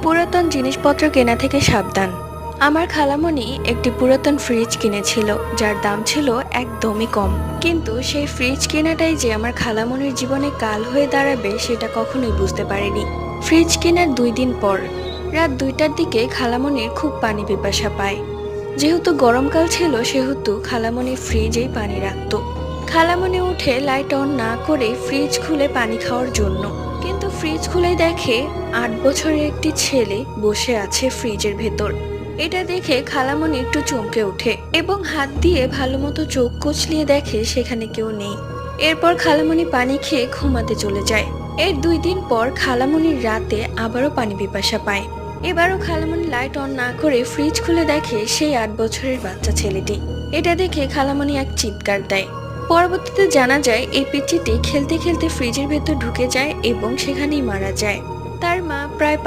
পুরাতন জিনিসপত্র কেনা থেকে সাবধান। আমার খালামণি একটি পুরাতন ফ্রিজ কিনেছিল, যার দাম ছিল একদমই কম। কিন্তু সেই ফ্রিজ কেনাটাই যে আমার খালামণির জীবনে কাল হয়ে দাঁড়াবে সেটা কখনোই বুঝতে পারিনি। ফ্রিজ কেনার 2 দিন পর রাত 2টার দিকে খালামণির খুব পানি পিপাসা পায়। যেহেতু গরমকাল ছিল সেহেতু খালামণি ফ্রিজেই পানি রাখতো। খালামণি উঠে লাইট অন না করে ফ্রিজ খুলে পানি খাওয়ার জন্য, কিন্তু ফ্রিজ খুলেই দেখে 8 বছরের একটি ছেলে বসে আছে ফ্রিজের ভেতর। এটা দেখে খালামণি একটু চমকে ওঠে এবং হাত দিয়ে ভালো মতো চোখ কচলিয়ে দেখে সেখানে কেউ নেই। এরপর খালামণি পানি খেয়ে ঘুমাতে চলে যায়। এর 2 দিন পর খালামণির রাতে আবারও পানি পিপাসা পায়। এবারও খালামণি লাইট অন না করে ফ্রিজ খুলে দেখে সেই 8 বছরের বাচ্চা ছেলেটি। এটা দেখে খালামণি এক চিৎকার দেয়। পরবর্তীতে জানা যায় এই পিচ্চিটি খেলতে খেলতে ফ্রিজের ভেতর ঢুকে যায় এবং সেখানেই মারা যায়। তার মা প্রায়